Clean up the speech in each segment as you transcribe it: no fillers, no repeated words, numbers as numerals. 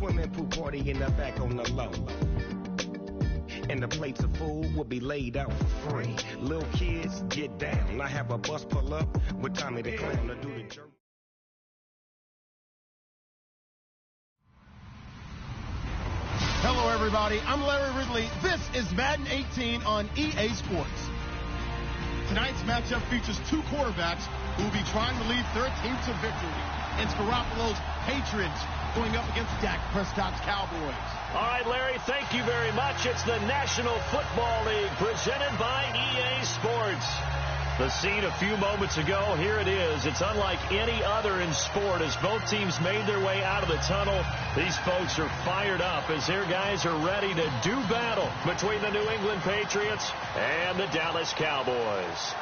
Swimming pool party in the back on the low. And the plates of food will be laid out for free. Little kids, get down. I have a bus pull up with Tommy the Clown to do the jerk. Hello, everybody. I'm Larry Ridley. This is Madden 18 on EA Sports. Tonight's matchup features two quarterbacks who will be trying to lead their team to victory. It's Garoppolo's Patriots going up against Dak Prescott's Cowboys. All right, Larry, thank you very much. It's the National Football League presented by EA Sports. The scene a few moments ago, here it is. It's unlike any other in sport as both teams made their way out of the tunnel. These folks are fired up as their guys are ready to do battle between the New England Patriots and the Dallas Cowboys.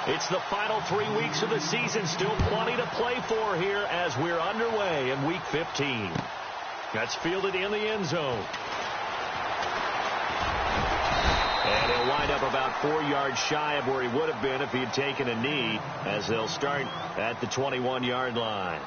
It's the final 3 weeks of the season. Still plenty to play for here as we're underway in Week 15. That's fielded in the end zone. And he'll wind up about 4 yards shy of where he would have been if he had taken a knee, as they'll start at the 21-yard line.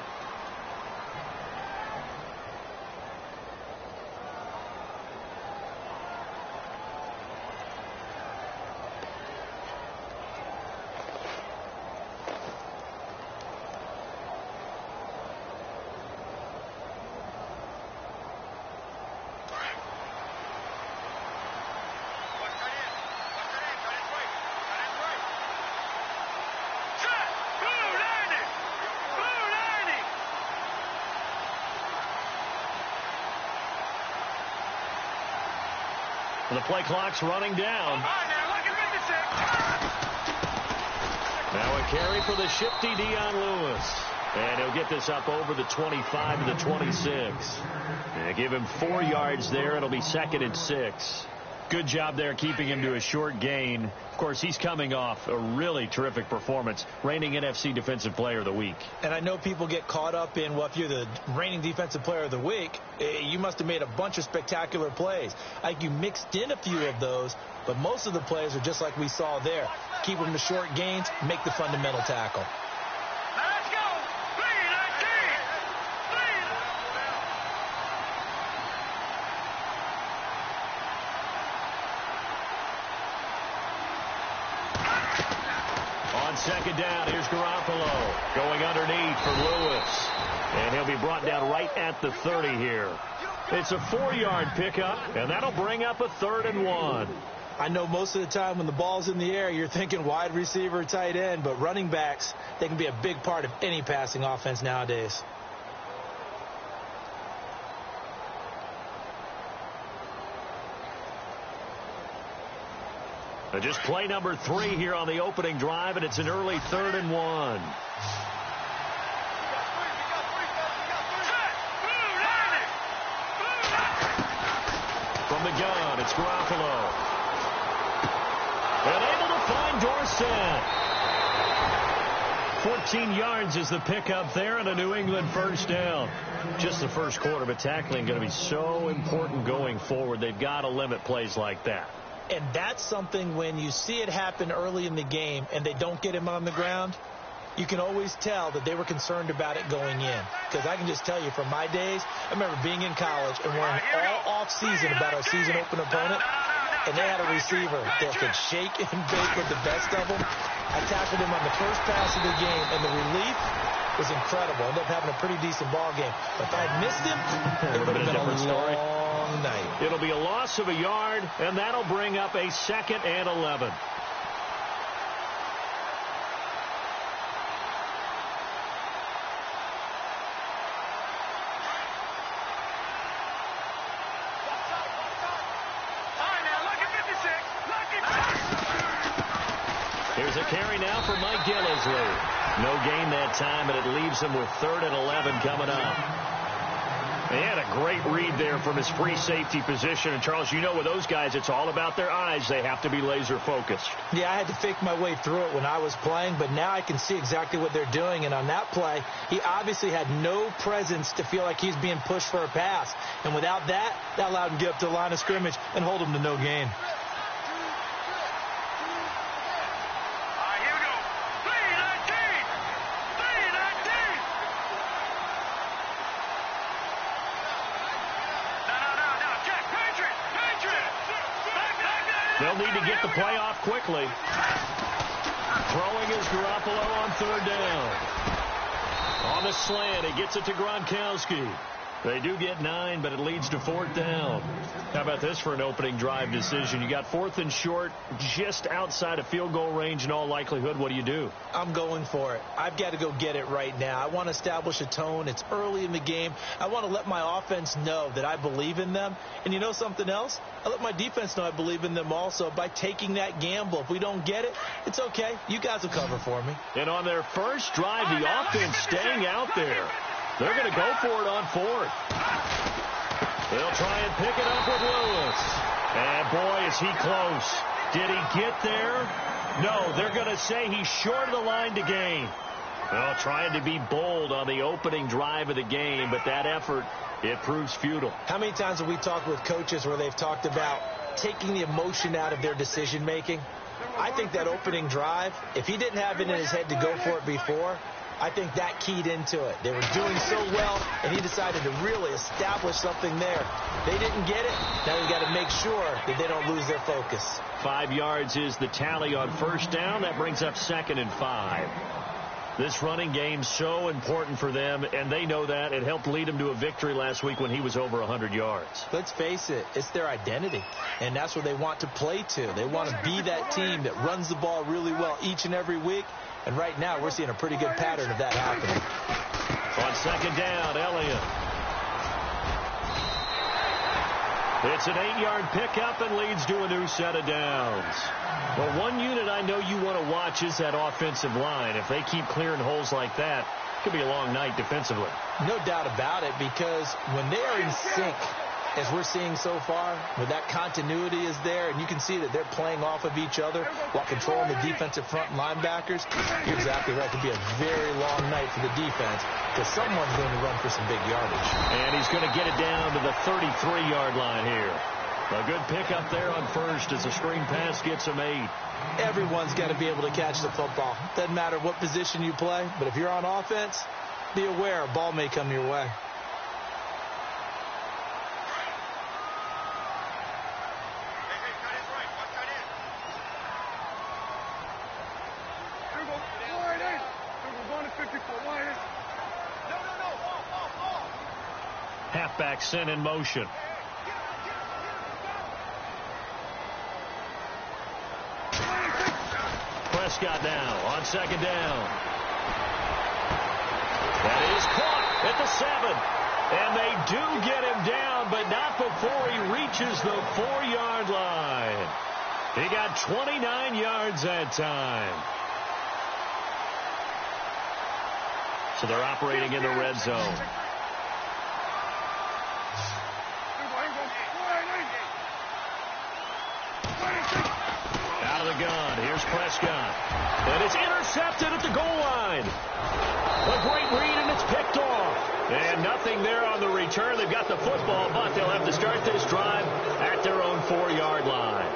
The play clock's running down. Now a carry for the shifty Dion Lewis. And he'll get this up over the 25 to the 26. And give him 4 yards there. It'll be 2nd and 6. Good job there keeping him to a short gain. Of course, he's coming off a really terrific performance, reigning NFC Defensive Player of the Week. And I know people get caught up in, well, if you're the reigning Defensive Player of the Week, you must have made a bunch of spectacular plays. I think you mixed in a few of those, but most of the plays are just like we saw there. Keep them to short gains, make the fundamental tackle. Second down, here's Garoppolo going underneath for Lewis. And he'll be brought down right at the 30 here. It's a 4-yard pickup, and that'll bring up a 3rd and 1. I know most of the time when the ball's in the air, you're thinking wide receiver, tight end, but running backs, they can be a big part of any passing offense nowadays. Just play number 3 here on the opening drive, and it's an early 3rd and 1. From the gun, it's Garoppolo. And able to find Dorsett. 14 yards is the pickup there, and a New England first down. Just the first quarter, but tackling going to be so important going forward. They've got to limit plays like that. And that's something when you see it happen early in the game and they don't get him on the ground, you can always tell that they were concerned about it going in. Because I can just tell you from my days, I remember being in college and worrying all off-season about our season-open opponent, and they had a receiver that could shake and bake with the best of them. I tackled him on the first pass of the game, and the relief was incredible. Ended up having a pretty decent ball game. But if I had missed him, it would have been a long night. It'll be a loss of a yard, and that'll bring up a 2nd and 11. Here's a carry now for Mike Gillisley. No gain that time, and it leaves him with 3rd and 11 coming up. They had a great read there from his free safety position. And, Charles, you know with those guys, it's all about their eyes. They have to be laser-focused. Yeah, I had to fake my way through it when I was playing, but now I can see exactly what they're doing. And on that play, he obviously had no presence to feel like he's being pushed for a pass. And without that, that allowed him to get up to the line of scrimmage and hold him to no gain. They'll need to get the play off quickly. Throwing is Garoppolo on third down. On the slant, he gets it to Gronkowski. They do get 9, but it leads to fourth down. How about this for an opening drive decision? You got 4th and short, just outside of field goal range in all likelihood. What do you do? I'm going for it. I've got to go get it right now. I want to establish a tone. It's early in the game. I want to let my offense know that I believe in them. And you know something else? I let my defense know I believe in them also by taking that gamble. If we don't get it, it's okay. You guys will cover for me. And on their first drive, the offense staying out there. They're going to go for it on 4th. They'll try and pick it up with Lewis. And boy, is he close. Did he get there? No, they're going to say he's short of the line to gain. Well, trying to be bold on the opening drive of the game, but that effort, it proves futile. How many times have we talked with coaches where they've talked about taking the emotion out of their decision-making? I think that opening drive, if he didn't have it in his head to go for it before, I think that keyed into it. They were doing so well, and he decided to really establish something there. They didn't get it. Now they've got to make sure that they don't lose their focus. 5 yards is the tally on first down. That brings up 2nd and 5. This running game's so important for them, and they know that. It helped lead them to a victory last week when he was over 100 yards. Let's face it, it's their identity, and that's where they want to play to. They want to be that team that runs the ball really well each and every week, and right now we're seeing a pretty good pattern of that happening. On 2nd down, Elliott. It's an 8-yard pickup and leads to a new set of downs. Well, one unit I know you want to watch is that offensive line. If they keep clearing holes like that, it could be a long night defensively. No doubt about it, because when they are in sync, as we're seeing so far, where that continuity is there, and you can see that they're playing off of each other while controlling the defensive front linebackers, you're exactly right. It could be a very long night for the defense because someone's going to run for some big yardage. And he's going to get it down to the 33-yard line here. A good pickup there on first as the screen pass gets him 8. Everyone's got to be able to catch the football. Doesn't matter what position you play, but if you're on offense, be aware a ball may come your way. Halfback sent in motion. Prescott now on 2nd down. That is caught at the 7. And they do get him down, but not before he reaches the 4-yard line. He got 29 yards that time. So they're operating in the red zone. Out of the gun. Here's Prescott. And it's intercepted at the goal line. A great read, and it's picked off. And nothing there on the return. They've got the football, but they'll have to start this drive at their own 4-yard line.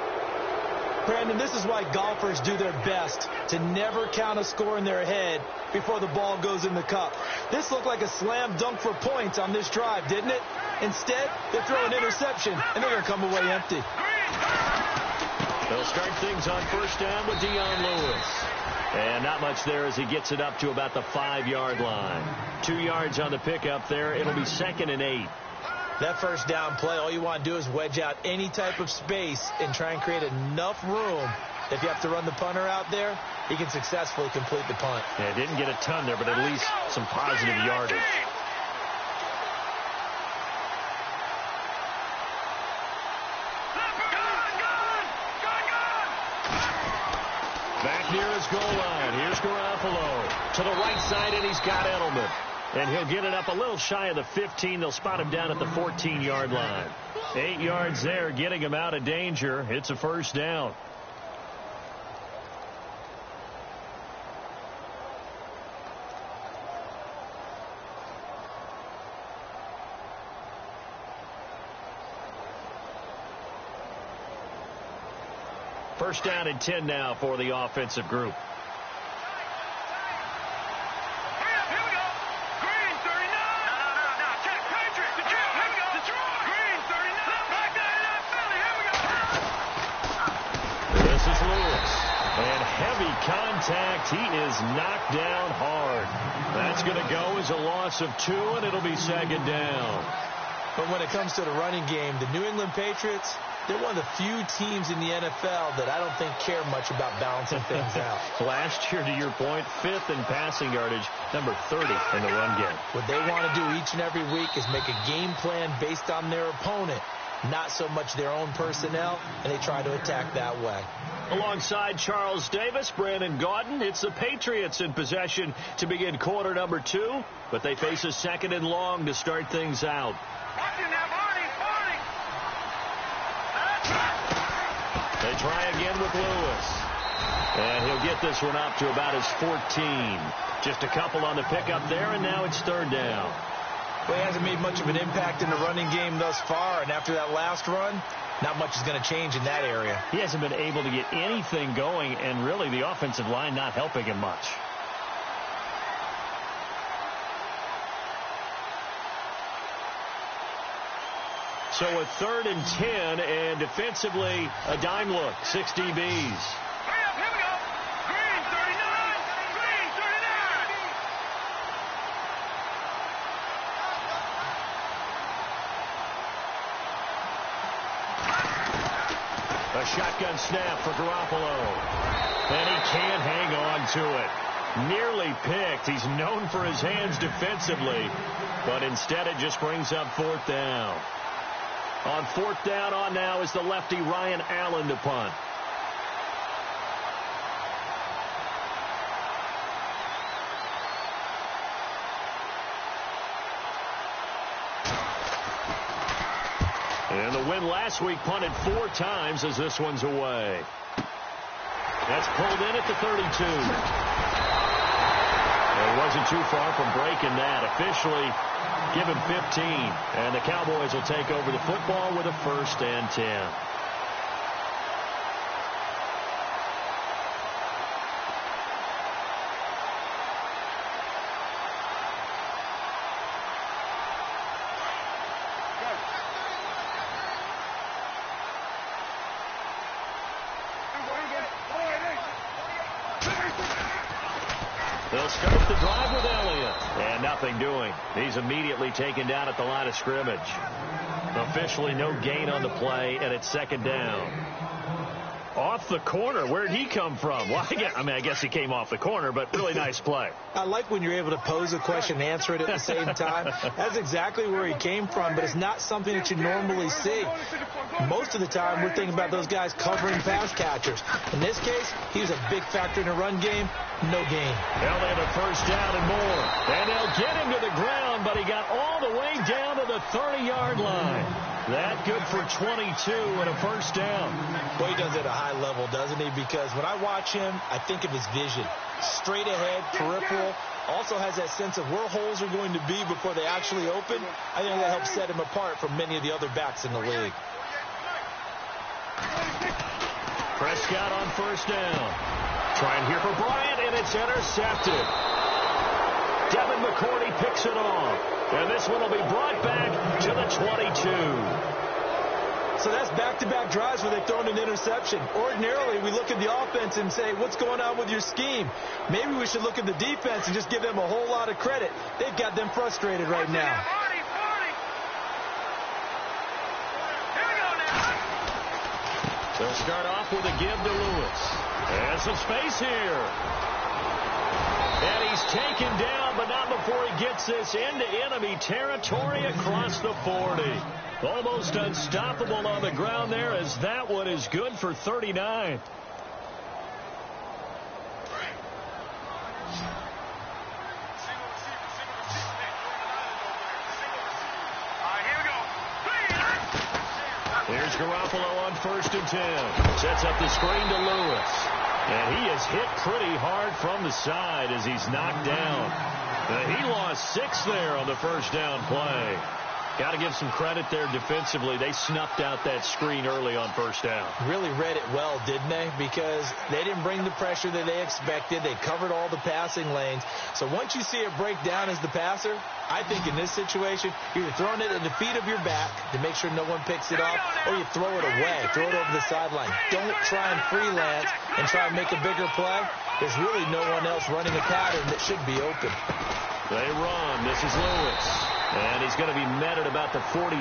Brandon, this is why golfers do their best to never count a score in their head before the ball goes in the cup. This looked like a slam dunk for points on this drive, didn't it? Instead, they throw an interception, and they're going to come away empty. They'll start things on first down with Dion Lewis. And not much there as he gets it up to about the 5-yard line. 2 yards on the pickup there. It'll be 2nd and 8. That first down play, all you want to do is wedge out any type of space and try and create enough room. If you have to run the punter out there, he can successfully complete the punt. Yeah, didn't get a ton there, but at least some positive yardage. Back near his goal line. Here's Garoppolo to the right side, and he's got Edelman. And he'll get it up a little shy of the 15. They'll spot him down at the 14-yard line. 8 yards there, getting him out of danger. It's a first down. First down and 10 now for the offensive group. contact. He is knocked down hard. That's going to go as a loss of 2, and it'll be second down. But when it comes to the running game, the New England Patriots, they're one of the few teams in the NFL that I don't think care much about balancing things out. Last year, to your point, 5th in passing yardage, number 30 in the run game. What they want to do each and every week is make a game plan based on their opponent, not so much their own personnel, and they try to attack that way. Alongside Charles Davis, Brandon Gaudin, it's the Patriots in possession to begin quarter number 2, but they face a 2nd and long to start things out. They try again with Lewis. And he'll get this one up to about his 14. Just a couple on the pickup there, and now it's 3rd down. Well, he hasn't made much of an impact in the running game thus far, and after that last run, not much is going to change in that area. He hasn't been able to get anything going, and really the offensive line not helping him much. So a 3rd and 10, and defensively, a dime look, 6 DBs. Here we go. Green 39. Green 39. A shotgun snap for Garoppolo. And he can't hang on to it. Nearly picked. He's known for his hands defensively, but instead it just brings up 4th down. On 4th down on now is the lefty Ryan Allen to punt. And the win last week punted 4 times as this one's away. That's pulled in at the 32. It wasn't too far from breaking that. Officially give him 15. And the Cowboys will take over the football with a 1st and 10. They'll start the drive with Elliott. And nothing doing. He's immediately taken down at the line of scrimmage. Officially no gain on the play, and it's 2nd down. Off the corner. Where'd he come from? Well, I guess he came off the corner, but really nice play. I like when you're able to pose a question and answer it at the same time. That's exactly where he came from, but it's not something that you normally see. Most of the time, we're thinking about those guys covering pass catchers. In this case, he was a big factor in the run game. No gain. Well, they have a 1st down and more. And they'll get him to the ground, but he got all the way down to the 30-yard line. That good for 22 and a 1st down. Well, he does it at a high level, doesn't he? Because when I watch him, I think of his vision. Straight ahead, peripheral. Also has that sense of where holes are going to be before they actually open. I think that helps set him apart from many of the other backs in the league. Prescott on 1st down. Trying here for Bryant, and it's intercepted. Devin McCourty picks it off. And this one will be brought back to the 22. So that's back-to-back drives where they've thrown an interception. Ordinarily, we look at the offense and say, what's going on with your scheme? Maybe we should look at the defense and just give them a whole lot of credit. They've got them frustrated right now. They'll start off with a give to Lewis. And some space here. And he's taken down, but not before he gets this into enemy territory across the 40. Almost unstoppable on the ground there, as that one is good for 39. Here's Garoppolo on 1st and 10. Sets up the screen to Lewis. And he is hit pretty hard from the side as he's knocked down. He lost 6 there on the 1st down play. Got to give some credit there defensively. They snuffed out that screen early on first down. Really read it well, didn't they? Because they didn't bring the pressure that they expected. They covered all the passing lanes. So once you see it break down as the passer, I think in this situation, you're either throwing it at the feet of your back to make sure no one picks it off, or you throw it away, throw it over the sideline. Don't try and freelance and try and make a bigger play. There's really no one else running a pattern that should be open. They run. This is Lewis. And he's going to be met at about the 43.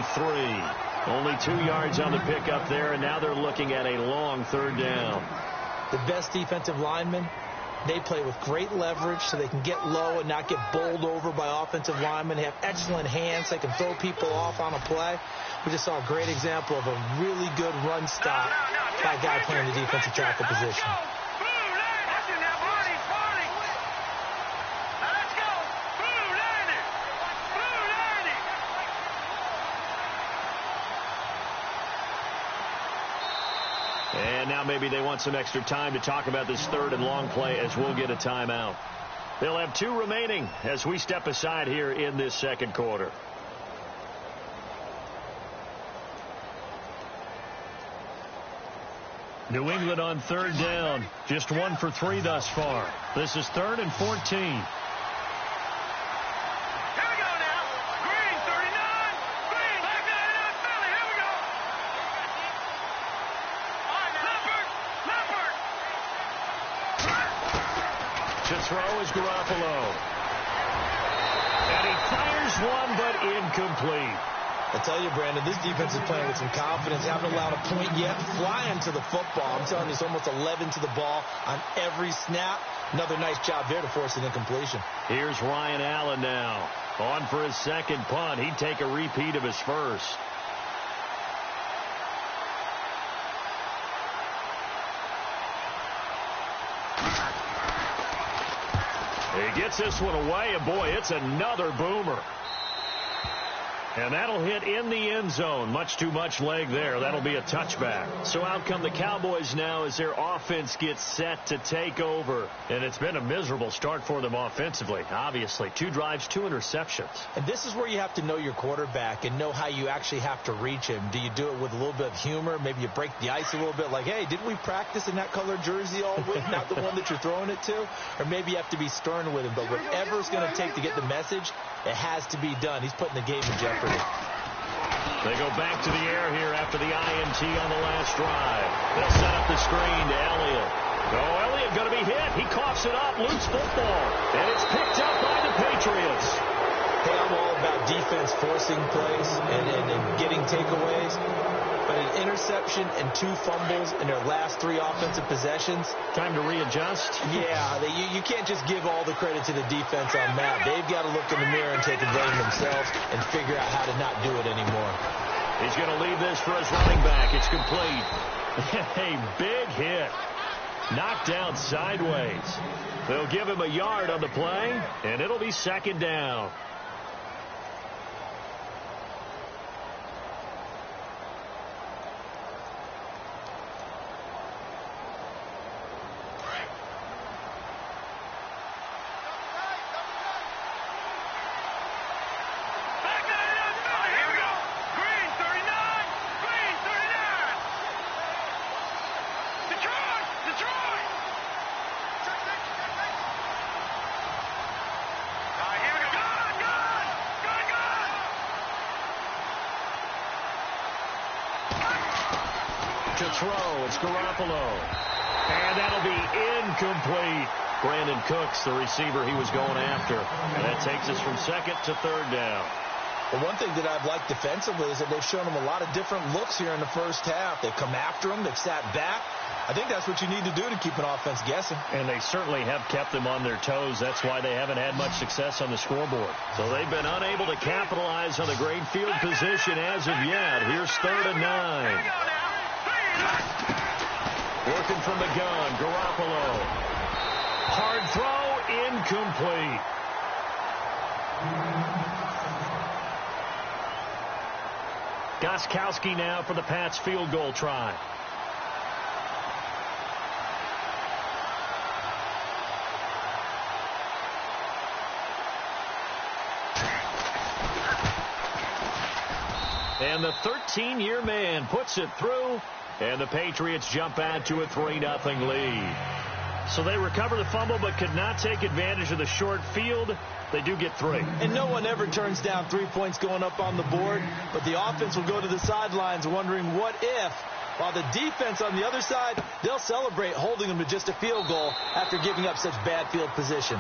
Only 2 yards on the pickup there, and now they're looking at a long third down. The best defensive linemen, they play with great leverage so they can get low and not get bowled over by offensive linemen. They have excellent hands. They can throw people off on a play. We just saw a great example of a really good run stop by a guy playing the defensive tackle position. And now maybe they want some extra time to talk about this third and long play as we'll get a timeout. They'll have 2 remaining as we step aside here in this second quarter. New England on third down. Just 1 for 3 thus far. This is 3rd and 14. Throw is Garoppolo. And he fires one, but incomplete. I tell you, Brandon, this defense is playing with some confidence. Haven't allowed a point yet. Flying to the football. I'm telling you, it's almost 11 to the ball on every snap. Another nice job there to force an incompletion. Here's Ryan Allen now. On for his second punt. He'd take a repeat of his first. He gets this one away, and boy, it's another boomer. And that'll hit in the end zone. Much too much leg there. That'll be a touchback. So out come the Cowboys now as their offense gets set to take over. And it's been a miserable start for them offensively, obviously. 2 drives, 2 interceptions. And this is where you have to know your quarterback and know how you actually have to reach him. Do you do it with a little bit of humor? Maybe you break the ice a little bit like, hey, didn't we practice in that color jersey all week? Not the one that you're throwing it to? Or maybe you have to be stern with him. But whatever it's going to take to get the message, it has to be done. He's putting the game in jeopardy. They go back to the air here after the INT on the last drive. They'll set up the screen to Elliott. Oh, Elliott going to be hit. He coughs it up, loose football. And it's picked up by the Patriots. Hey, I'm all about defense forcing plays and getting takeaways. But an interception and 2 fumbles in their last 3 offensive possessions. Time to readjust? Yeah, you can't just give all the credit to the defense on that. They've got to look in the mirror and take the blame themselves and figure out how to not do it anymore. He's going to leave this for his running back. It's complete. A big hit. Knocked down sideways. They'll give him a yard on the play, and it'll be second down. To throw, it's Garoppolo. And that'll be incomplete. Brandon Cooks, the receiver he was going after. And that takes us from second to third down. Well, one thing that I've liked defensively is that they've shown them a lot of different looks here in the first half. They've come after them. They've sat back. I think that's what you need to do to keep an offense guessing. And they certainly have kept them on their toes. That's why they haven't had much success on the scoreboard. So they've been unable to capitalize on the great field position as of yet. Here's 3rd and 9. Working from the gun, Garoppolo. Hard throw, incomplete. Gostkowski now for the Pats field goal try. And the 13-year man puts it through, and the Patriots jump out to a 3-0 lead. So they recover the fumble but could not take advantage of the short field. They do get 3. And no one ever turns down 3 points going up on the board, but the offense will go to the sidelines wondering what if, while the defense on the other side, they'll celebrate holding them to just a field goal after giving up such bad field position.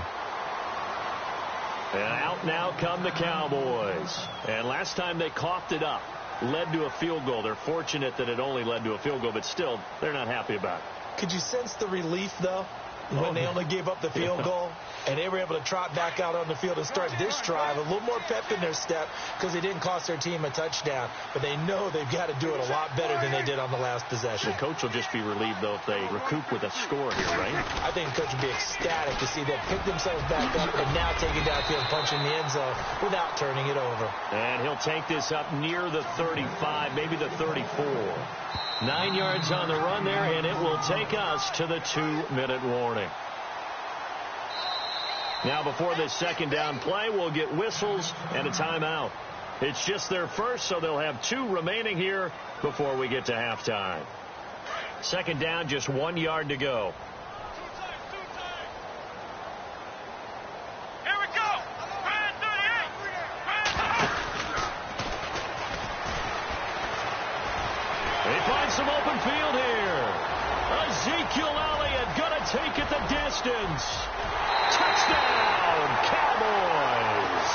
And out now come the Cowboys. And last time they coughed it up, led to a field goal. They're fortunate that it only led to a field goal, but still, they're not happy about it. Could you sense the relief, though, when they only gave up the field goal and they were able to trot back out on the field and start this drive? A little more pep in their step because they didn't cost their team a touchdown. But they know they've got to do it a lot better than they did on the last possession. The coach will just be relieved, though, if they recoup with a score here, right? I think the coach would be ecstatic to see them pick themselves back up and now take it downfield, punching the end zone without turning it over. And he'll take this up near the 35, maybe the 34. 9 yards on the run there, and it will take us to the 2-minute warning. Now, before this second down play, we'll get whistles and a timeout. It's just their first, so they'll have 2 remaining here before we get to halftime. Second down, just 1 yard to go. Here we go. Brand 38. They find some open field here. Ezekiel Elliott going to take it the distance. Touchdown, Cowboys.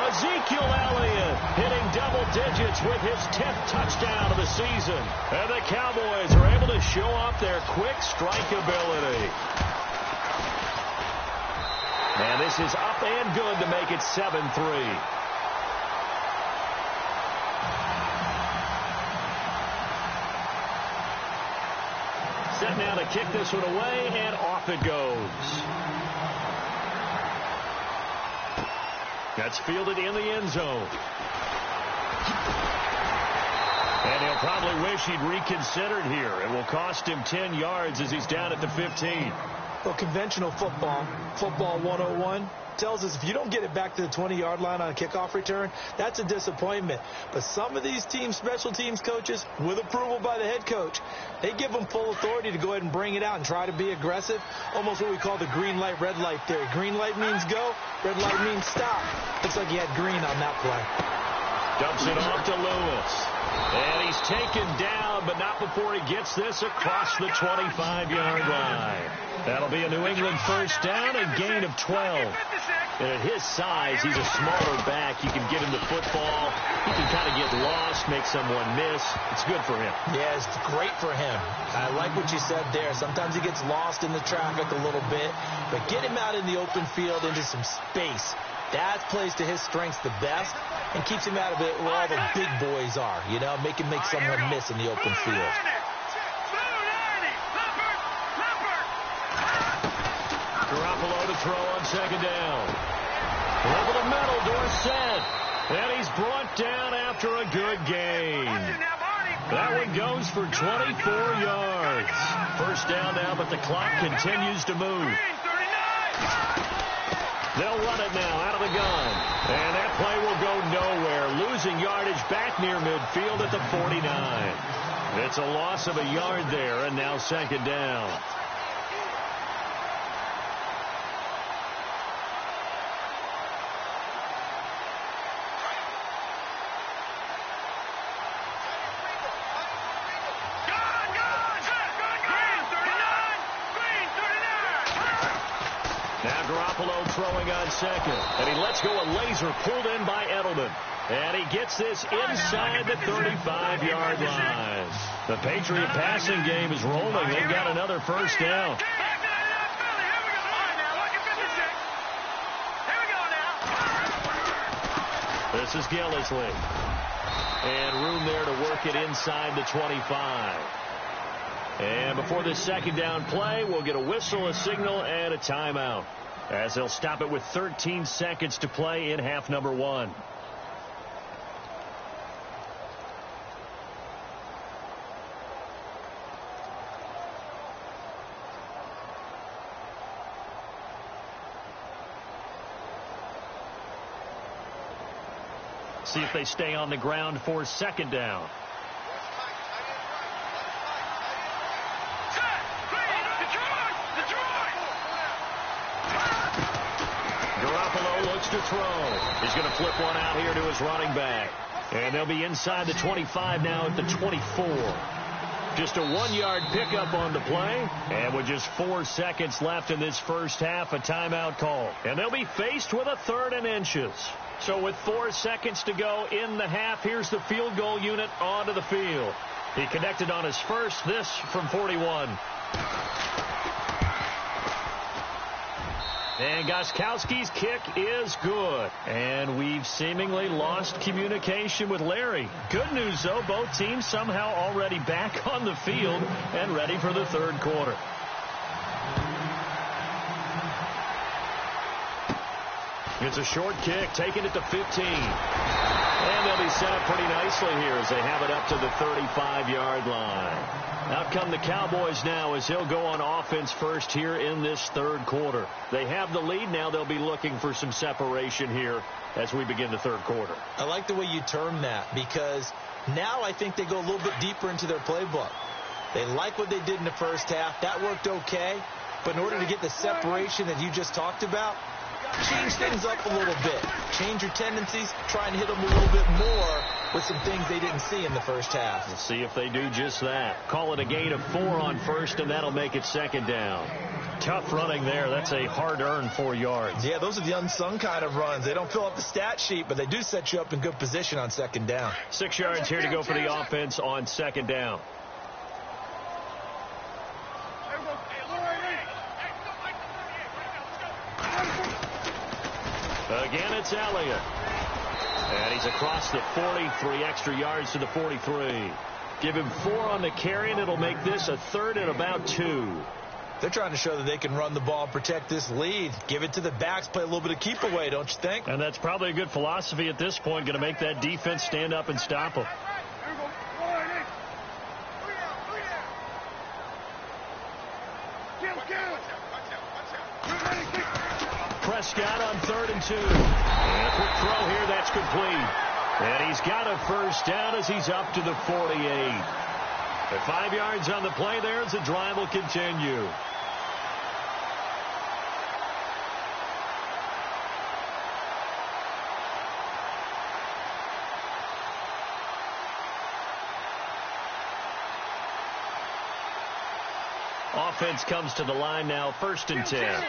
Ezekiel Elliott hitting double digits with his 10th touchdown of the season. And the Cowboys are able to show off their quick strike ability. And this is up and good to make it 7-3. Set now to kick this one away, and off it goes. That's fielded in the end zone. And he'll probably wish he'd reconsidered here. It will cost him 10 yards as he's down at the 15. Well, conventional football 101, tells us if you don't get it back to the 20-yard line on a kickoff return, that's a disappointment. But some of these special teams coaches, with approval by the head coach, they give them full authority to go ahead and bring it out and try to be aggressive, almost what we call the green light, red light theory. Green light means go, red light means stop. Looks like he had green on that play. Dumps it off to Lewis. And he's taken down, but not before he gets this across the 25-yard line. That'll be a New England first down, a gain of 12. And at his size, he's a smaller back. You can get him the football. He can kind of get lost, make someone miss. It's good for him. Yeah, it's great for him. I like what you said there. Sometimes he gets lost in the traffic a little bit, but get him out in the open field into some space. That plays to his strengths the best and keeps him out of it where all the big boys are, you know, make someone miss in the open field. Garoppolo to throw on second down. Over the middle, Dorsett. And he's brought down after a good gain. That one goes for 24 yards. First down now, but the clock continues to move. They'll run it now out of the gun. And that play will go nowhere. Losing yardage back near midfield at the 49. It's a loss of a yard there, and now second down. Throwing on second, and he lets go a laser pulled in by Edelman, and he gets this inside the 35-yard line. The Patriot passing game is rolling. They've got another first down. This is Gillisley, and room there to work it inside the 25. And before this second down play, we'll get a whistle, a signal, and a timeout, as they'll stop it with 13 seconds to play in half number 1. See if they stay on the ground for second down. Garoppolo looks to throw. He's going to flip one out here to his running back. And they'll be inside the 25 now at the 24. Just a 1-yard pickup on the play. And with just 4 seconds left in this first half, a timeout call. And they'll be faced with a 3rd and inches. So with 4 seconds to go in the half, here's the field goal unit onto the field. He connected on his first, this from 41. And Gostkowski's kick is good. And we've seemingly lost communication with Larry. Good news, though, both teams somehow already back on the field and ready for the third quarter. It's a short kick, taking it to 15. And they'll be set up pretty nicely here as they have it up to the 35-yard line. Out come the Cowboys now as they'll go on offense first here in this third quarter. They have the lead. Now they'll be looking for some separation here as we begin the third quarter. I like the way you term that, because now I think they go a little bit deeper into their playbook. They like what they did in the first half. That worked okay. But in order to get the separation that you just talked about, change things up a little bit. Change your tendencies. Try and hit them a little bit more with some things they didn't see in the first half. We'll see if they do just that. Call it a gain of 4 on first, and that'll make it second down. Tough running there. That's a hard-earned 4 yards. Yeah, those are the unsung kind of runs. They don't fill up the stat sheet, but they do set you up in good position on second down. 6 yards here to go for the offense on second down. Again, it's Elliott. And he's across the 40, 3 extra yards to the 43. Give him 4 on the carry, and it'll make this a 3rd and about 2. They're trying to show that they can run the ball and protect this lead. Give it to the backs, play a little bit of keep away, don't you think? And that's probably a good philosophy at this point, going to make that defense stand up and stop them. Prescott on 3rd and 2. And a quick throw here, that's complete. And he's got a first down as he's up to the 48. At 5 yards on the play there as the drive will continue. Offense comes to the line now, 1st and 10.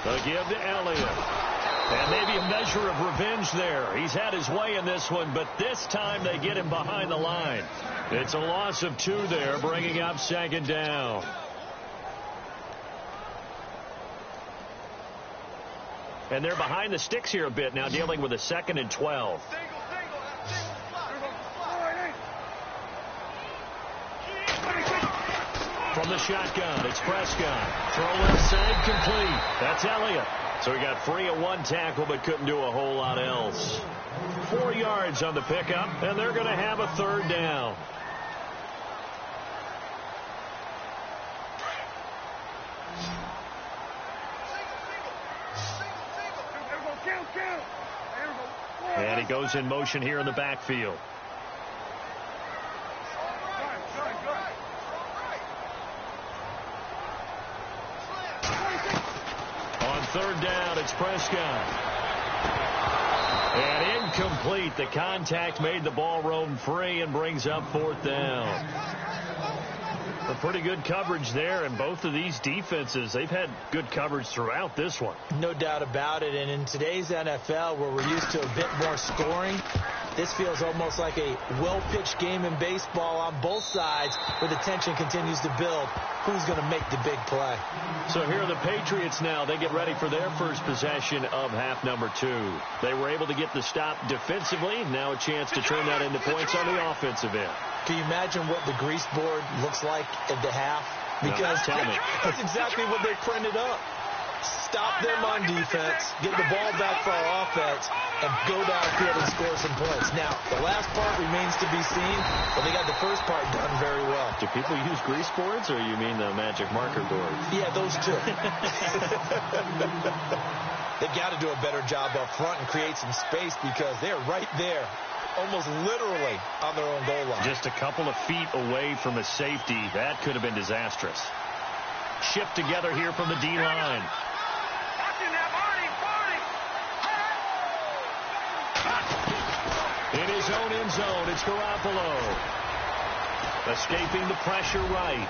They'll give to Elliott. And maybe a measure of revenge there. He's had his way in this one, but this time they get him behind the line. It's a loss of 2 there, bringing up second down. And they're behind the sticks here a bit now, dealing with a 2nd and 12. From the shotgun, it's Prescott. Throw left side, complete. That's Elliott. So he got free at 1 tackle, but couldn't do a whole lot else. 4 yards on the pickup, and they're going to have a 3rd down. And he goes in motion here in the backfield. On 3rd down, it's Prescott. And incomplete. The contact made the ball roam free and brings up 4th down. A pretty good coverage there, and both of these defenses, they've had good coverage throughout this one. No doubt about it, and in today's NFL, where we're used to a bit more scoring, this feels almost like a well-pitched game in baseball on both sides, where the tension continues to build. Who's going to make the big play? So here are the Patriots now. They get ready for their first possession of half number 2. They were able to get the stop defensively. Now a chance to turn that into points on the offensive end. Can you imagine what the grease board looks like at the half? Because no, tell me. That's exactly what they printed up. Stop them on defense, get the ball back for our offense, and go downfield and score some points. Now, the last part remains to be seen, but they got the first part done very well. Do people use grease boards, or you mean the magic marker boards? Yeah, those two. They've got to do a better job up front and create some space because they're right there, almost literally on their own goal line. Just a couple of feet away from a safety. That could have been disastrous. Shipped together here from the D-line. In his own end zone, it's Garoppolo. Escaping the pressure right.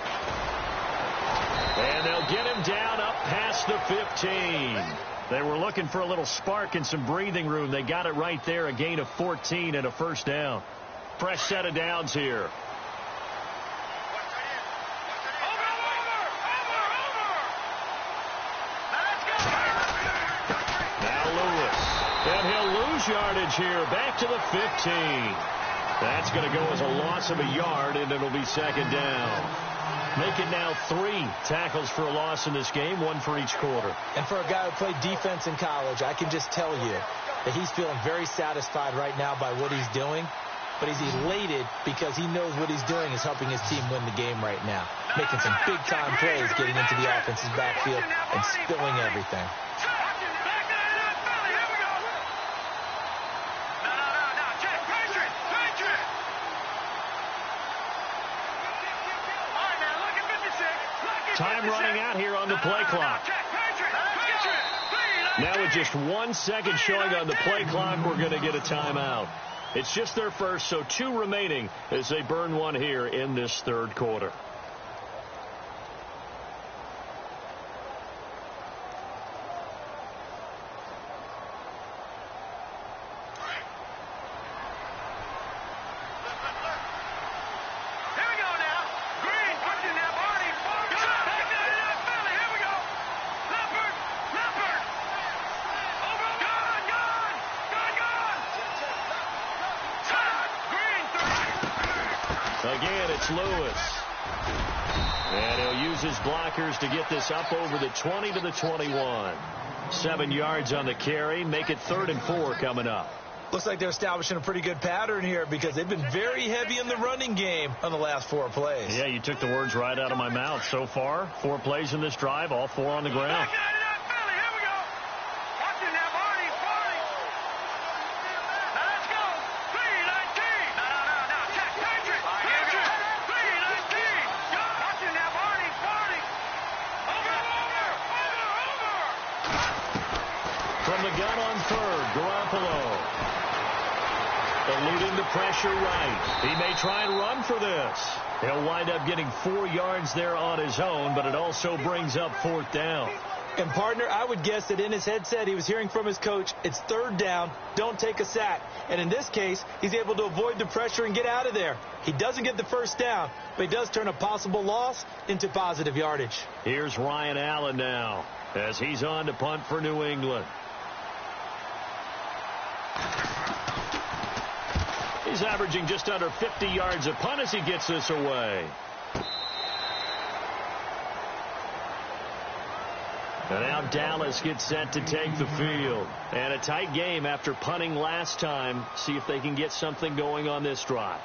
And they'll get him down up past the 15. They were looking for a little spark and some breathing room. They got it right there, a gain of 14 and a first down. Fresh set of downs here. Now Lewis. And he'll lose yardage here, back to the 15. That's going to go as a loss of a yard, and it'll be second down. Make it now 3 tackles for a loss in this game, 1 for each quarter. And for a guy who played defense in college, I can just tell you that he's feeling very satisfied right now by what he's doing. But he's elated because he knows what he's doing is helping his team win the game right now. Making some big-time plays, getting into the offense's backfield and spilling everything. Time running out here on the play clock. Now with just 1 second showing on the play clock, we're going to get a timeout. It's just their first, so 2 remaining as they burn 1 here in this third quarter. Again, it's Lewis. And he'll use his blockers to get this up over the 20 to the 21. 7 yards on the carry. Make it 3rd and 4 coming up. Looks like they're establishing a pretty good pattern here because they've been very heavy in the running game on the last 4 plays. Yeah, you took the words right out of my mouth. So far, 4 plays in this drive, all 4 on the ground. From the gun on 3rd, Garoppolo. Eluding the pressure right. He may try and run for this. He'll wind up getting 4 yards there on his own, but it also brings up 4th down. And, partner, I would guess that in his headset he was hearing from his coach, it's 3rd down, don't take a sack. And in this case, he's able to avoid the pressure and get out of there. He doesn't get the first down, but he does turn a possible loss into positive yardage. Here's Ryan Allen now as he's on to punt for New England. He's averaging just under 50 yards a punt as he gets this away. And now Dallas gets set to take the field. And a tight game after punting last time. See if they can get something going on this drive.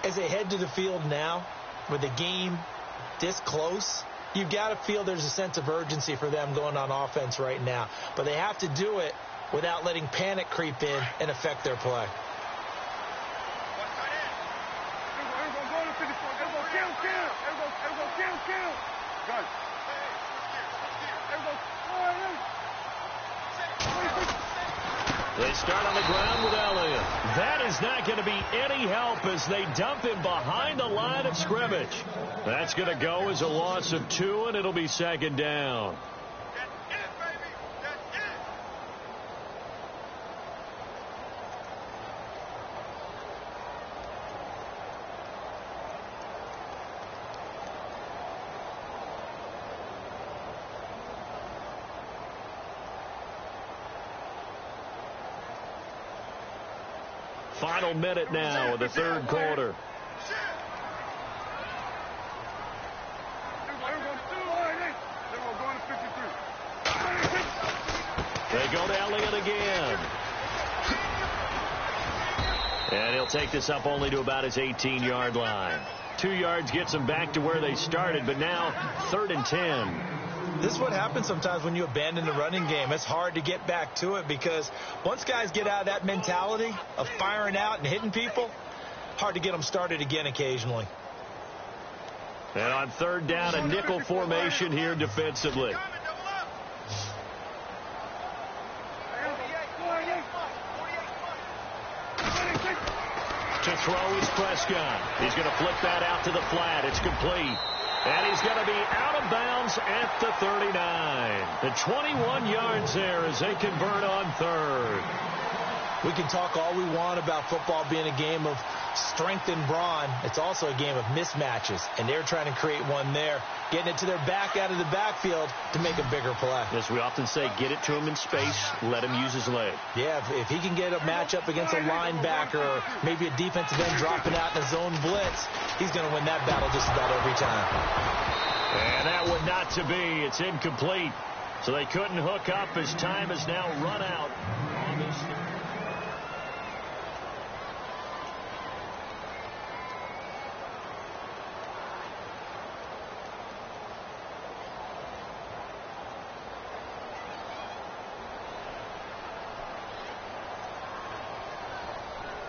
As they head to the field now, with the game this close, you've got to feel there's a sense of urgency for them going on offense right now. But they have to do it without letting panic creep in and affect their play. They start on the ground with Elliott. That is not going to be any help as they dump him behind the line of scrimmage. That's going to go as a loss of 2, and it'll be second down. Final minute now of the third quarter. They go to Elliott again. And he'll take this up only to about his 18-yard line. 2 yards gets them back to where they started, but now 3rd and 10. This is what happens sometimes when you abandon the running game. It's hard to get back to it because once guys get out of that mentality of firing out and hitting people, hard to get them started again occasionally. And on 3rd down, a nickel formation here defensively. To throw is Prescott. He's going to flip that out to the flat. It's complete. And he's going to be out of bounds at the 39. The 21 yards there as they convert on 3rd. We can talk all we want about football being a game of strength and brawn. It's also a game of mismatches, and they're trying to create one there, getting it to their back out of the backfield to make a bigger play. As we often say, get it to him in space, let him use his leg. Yeah, if he can get a matchup against a linebacker or maybe a defensive end dropping out in a zone blitz, he's going to win that battle just about every time. And that would not to be. It's incomplete. So they couldn't hook up as time has now run out on this.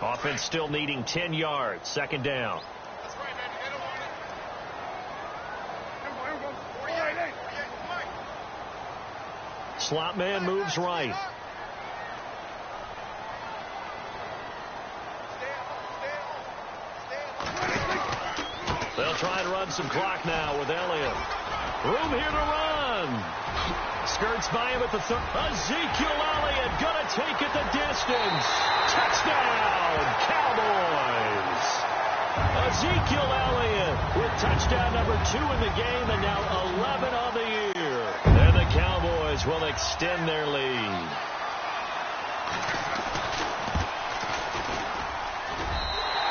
Offense still needing 10 yards. 2nd down. Slot man moves right. They'll try and run some clock now with Elliott. Room here to run. Skirts by him at the 3rd. Ezekiel Elliott going to take it the distance. Touchdown, Cowboys. Ezekiel Elliott with touchdown number 2 in the game and now 11 on the year. And the Cowboys will extend their lead.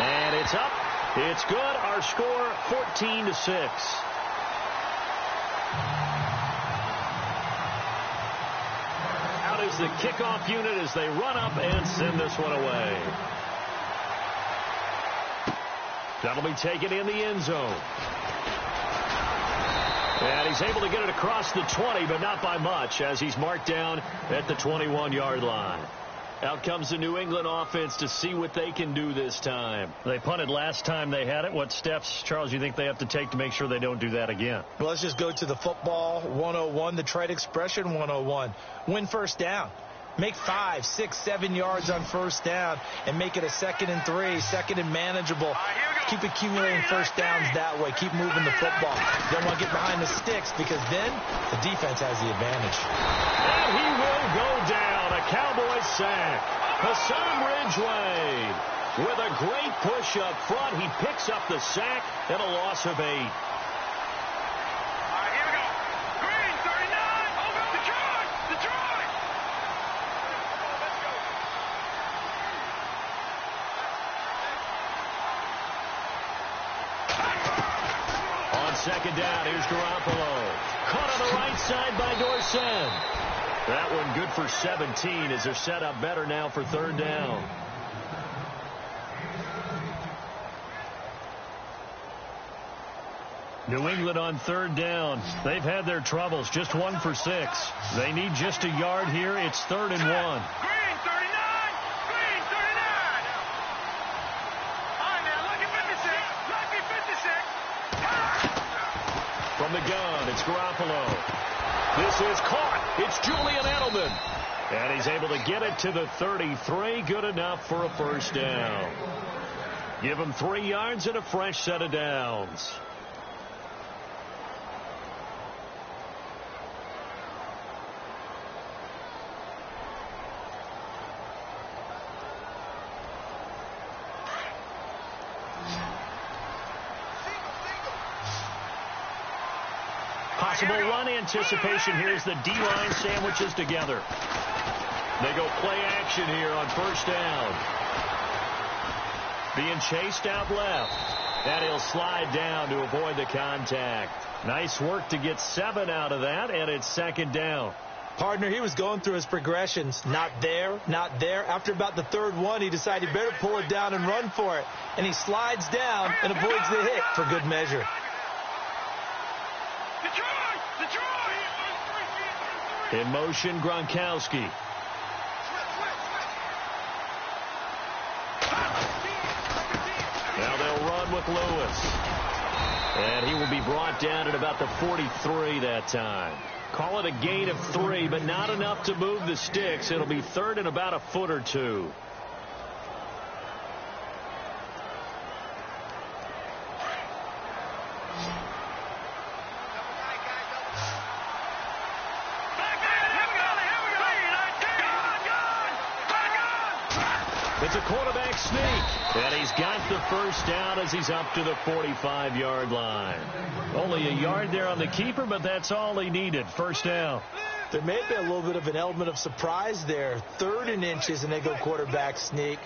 And it's up. It's good. Our score 14-6. Out is the kickoff unit as they run up and send this one away. That'll be taken in the end zone. And he's able to get it across the 20, but not by much, as he's marked down at the 21-yard line. Out comes the New England offense to see what they can do this time. They punted last time they had it. What steps, Charles, you think they have to take to make sure they don't do that again? Well, let's just go to the football 101, the trite expression 101. Win 1st down. Make 5, 6, 7 yards on 1st down and make it a 2nd and 3, 2nd and manageable. Keep accumulating 1st downs that way. Keep moving the football. You don't want to get behind the sticks because then the defense has the advantage. And he will go down. A Cowboys sack. Hassan Ridgeway with a great push up front. He picks up the sack and a loss of 8. On 2nd down, here's Garoppolo. Caught on the right side by Dorsett. That one good for 17 as they're set up better now for 3rd down. New England on 3rd down. They've had their troubles. Just 1 for 6. They need just a yard here. It's 3rd and 1. Green 39! Green 39! All right, now, lucky 56. Lucky 56. From the gun, it's Garoppolo. This is caught. It's Julian Edelman. And he's able to get it to the 33. Good enough for a 1st down. Give him 3 yards and a fresh set of downs. Possible run anticipation here as the D-line sandwiches together. They go play action here on 1st down. Being chased out left. And he'll slide down to avoid the contact. Nice work to get 7 out of that, and it's 2nd down. Partner, he was going through his progressions. Not there, not there. After about the third one, he decided he better pull it down and run for it. And he slides down and avoids the hit for good measure. In motion, Gronkowski. Now they'll run with Lewis. And he will be brought down at about the 43 that time. Call it a gain of 3, but not enough to move the sticks. It'll be third and about a foot or two. It's a quarterback sneak, and he's got the first down as he's up to the 45-yard line. Only a yard there on the keeper, but that's all he needed. First down. There may be a little bit of an element of surprise there. 3rd and inches, and they go quarterback sneak.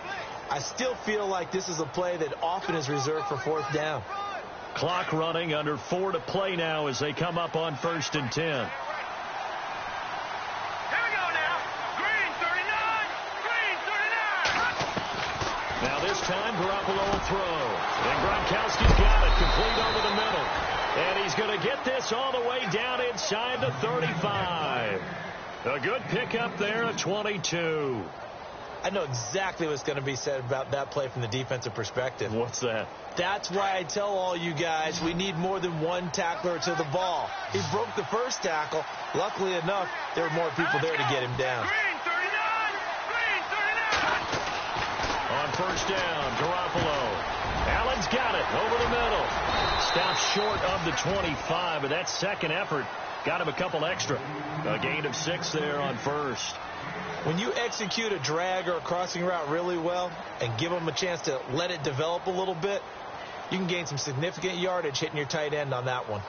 I still feel like this is a play that often is reserved for 4th down. Clock running, under 4 to play now as they come up on 1st and 10. Now this time, Garoppolo will throw. And Gronkowski's got it, complete over the middle. And he's going to get this all the way down inside the 35. A good pickup there at 22. I know exactly what's going to be said about that play from the defensive perspective. What's that? That's why I tell all you guys we need more than one tackler to the ball. He broke the first tackle. Luckily enough, there were more people there to get him down. On first down, Garoppolo. Allen's got it over the middle. Stops short of the 25, but that second effort got him a couple extra. A gain of 6 there on first. When you execute a drag or a crossing route really well and give them a chance to let it develop a little bit, you can gain some significant yardage hitting your tight end on that one.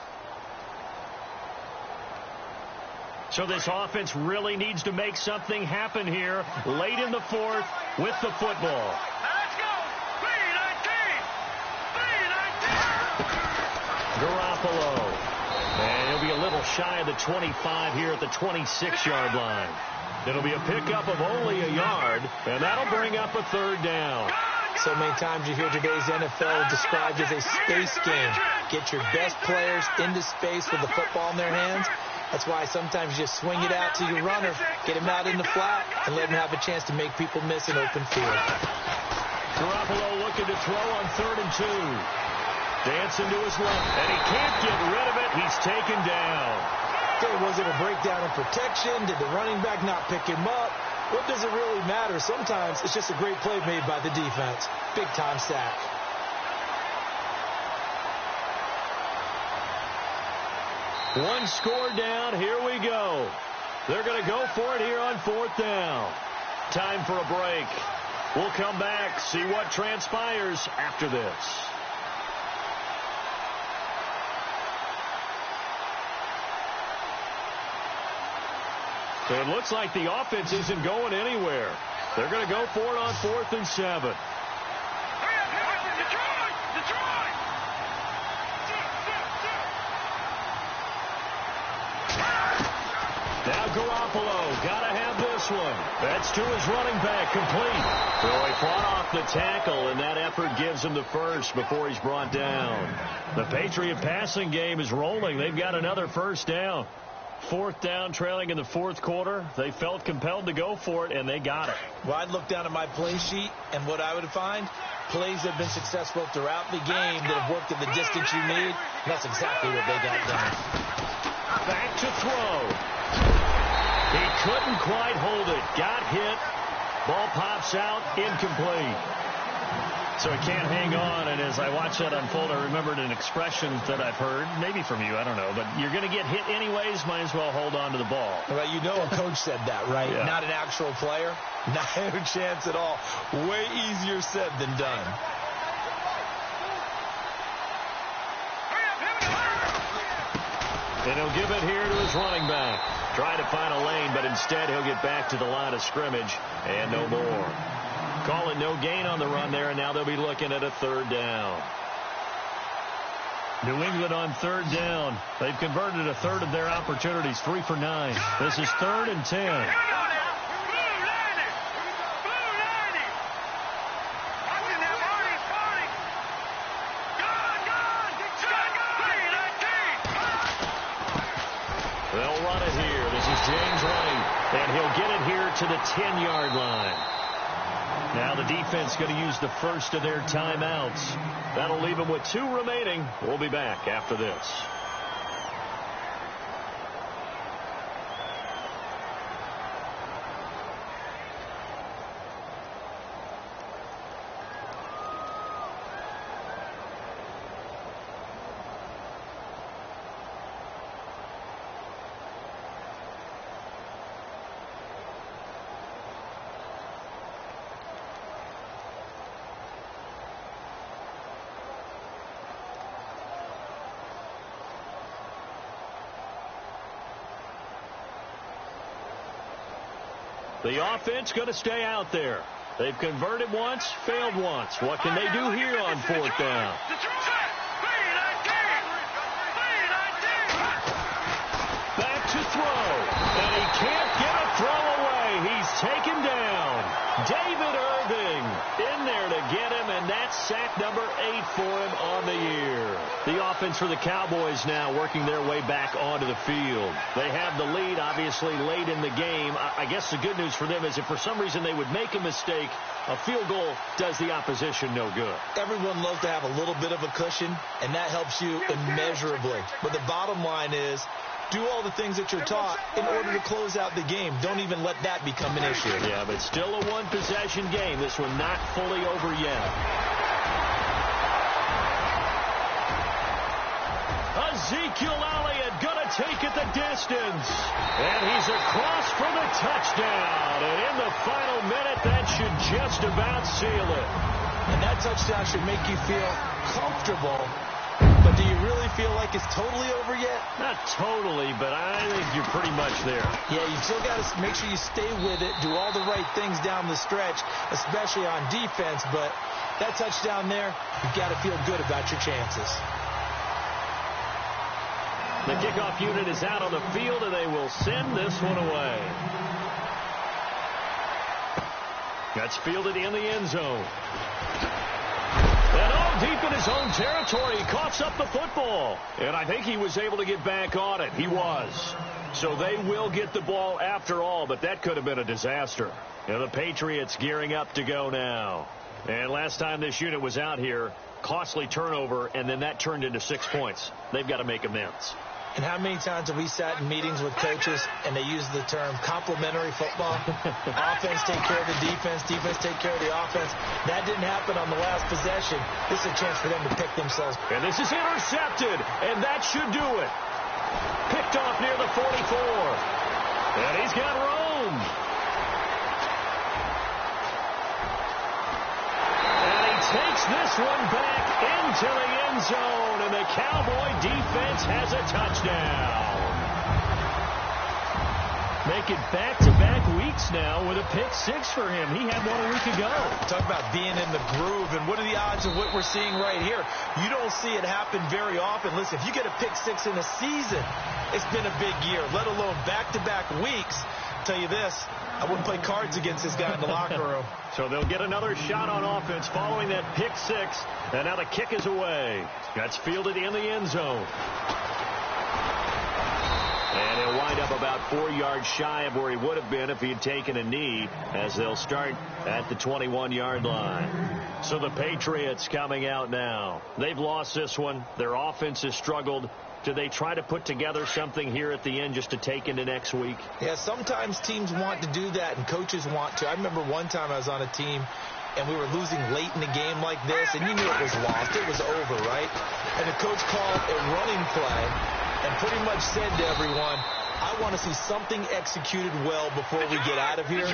So this offense really needs to make something happen here late in the 4th with the football. Let's go. 3-19. Garoppolo. And he'll be a little shy of the 25 here at the 26-yard line. It'll be a pickup of only a yard, and that'll bring up a 3rd down. So many times you hear today's NFL described as a space game. Get your best players into space with the football in their hands. That's why sometimes you just swing it out to your runner, get him out in the flat, and let him have a chance to make people miss an open field. Garoppolo looking to throw on 3rd and 2. Dancing to his left, and he can't get rid of it. He's taken down. Okay, was it a breakdown in protection? Did the running back not pick him up? What does it really matter? Sometimes it's just a great play made by the defense. Big-time sack. One score down. Here we go. They're going to go for it here on 4th down. Time for a break. We'll come back, see what transpires after this. So it looks like the offense isn't going anywhere. They're going to go for it on 4th and 7. Now Garoppolo, got to have this one. That's to his running back, complete. So he fought off the tackle, and that effort gives him the first before he's brought down. The Patriot passing game is rolling. They've got another first down. 4th down, trailing in the 4th quarter. They felt compelled to go for it, and they got it. Well, I'd look down at my play sheet, and what I would find, plays that have been successful throughout the game that have worked at the distance you need, and that's exactly what they got done. Back to throw. He couldn't quite hold it. Got hit. Ball pops out, incomplete. So he can't hang on, and as I watch that unfold, I remembered an expression that I've heard, maybe from you, I don't know, but you're going to get hit anyways, might as well hold on to the ball. Well, you know a coach said that, right? Yeah. Not an actual player. No chance at all. Way easier said than done. And he'll give it here to his running back. Trying to find a lane, but instead he'll get back to the line of scrimmage, and no more. Calling no gain on the run there, and now they'll be looking at a 3rd down. New England on third down. They've converted a third of their opportunities, 3 for 9. This is 3rd and 10. They'll run it here. This is James White, and he'll get it here to the 10-yard line. Now the defense going to use the first of their timeouts. That'll leave them with 2 remaining. We'll be back after this. The offense going to stay out there. They've converted once, failed once. What can they do here on 4th down? Back to throw. And he can't get a throw away. He's taken down. David Irving in there to get him, and that's sack number 8 for him on the year. The offense for the Cowboys now working their way back onto the field. They have the lead, obviously, late in the game. I guess the good news for them is if for some reason they would make a mistake, a field goal does the opposition no good. Everyone loves to have a little bit of a cushion, and that helps you immeasurably. But the bottom line is, do all the things that you're taught in order to close out the game. Don't even let that become an issue. Yeah, but still a one-possession game. This one not fully over yet. Ezekiel Elliott going to take it the distance. And he's across for the touchdown. And in the final minute, that should just about seal it. And that touchdown should make you feel comfortable. But do you really feel like it's totally over yet? Not totally, but I think you're pretty much there. Yeah, you still got to make sure you stay with it, do all the right things down the stretch, especially on defense. But that touchdown there, you've got to feel good about your chances. The kickoff unit is out on the field, and they will send this one away. That's fielded in the end zone. And all deep in his own territory, he coughs up the football. And I think he was able to get back on it. He was. So they will get the ball after all, but that could have been a disaster. Now the Patriots gearing up to go now. And last time this unit was out here, costly turnover, and then that turned into 6 points. They've got to make amends. And how many times have we sat in meetings with coaches and they use the term complementary football? Offense take care of the defense, defense take care of the offense. That didn't happen on the last possession. This is a chance for them to pick themselves. And this is intercepted, and that should do it. Picked off near the 44. And he's got room. And he takes this one back into the end zone, and the Cowboy defense has a touchdown. Make it back-to-back weeks now with a pick-6 for him. He had one a week ago. Talk about being in the groove, and what are the odds of what we're seeing right here? You don't see it happen very often. Listen, if you get a pick-6 in a season, it's been a big year, let alone back-to-back weeks. I'll tell you this, I wouldn't play cards against this guy in the locker room. So they'll get another shot on offense following that pick-6, and now the kick is away. That's fielded in the end zone. And he'll wind up about 4 yards shy of where he would have been if he had taken a knee, as they'll start at the 21-yard line. So the Patriots coming out now. They've lost this one. Their offense has struggled. Do they try to put together something here at the end just to take into next week? Yeah, sometimes teams want to do that, and coaches want to. I remember one time I was on a team, and we were losing late in the game like this, and you knew it was lost. It was over, right? And the coach called a running play and pretty much said to everyone, I want to see something executed well before we get out of here.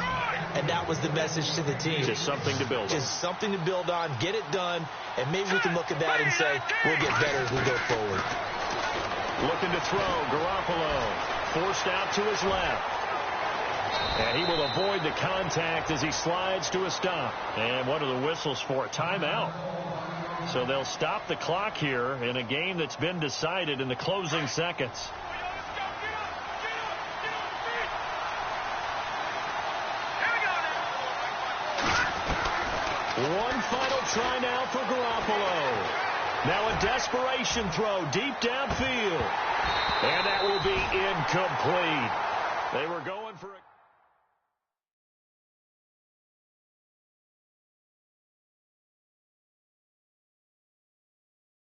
And that was the message to the team. Just something to build on. Just something to build on, get it done, and maybe we can look at that and say, we'll get better as we go forward. Looking to throw, Garoppolo forced out to his left. And he will avoid the contact as he slides to a stop. And what are the whistles for? Timeout. So they'll stop the clock here in a game that's been decided in the closing seconds. One final try now for Garoppolo. Now a desperation throw deep downfield. And that will be incomplete. They were going for a